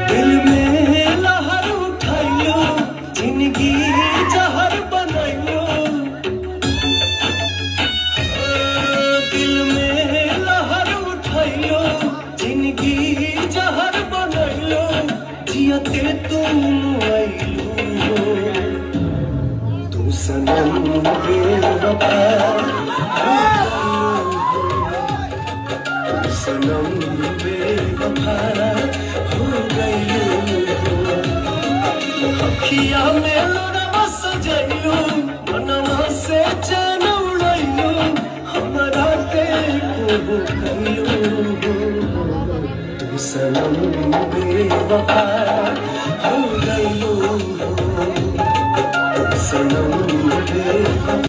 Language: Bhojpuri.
दिल में लहर उठाइयो, जिंदगी जहर बनाइयो। दिल में लहर उठाइयो, जिंदगी जहर बनाइयो। जियते तुम आइलो, तू सनम बेवफा। सनम बेवफा हो गई। अखिया में लोरवा सजइयो, मनवा से चैन उड़इयो। हमरा के को कहियो, तू सनम बेवफा हो गई। सनम बेवफा।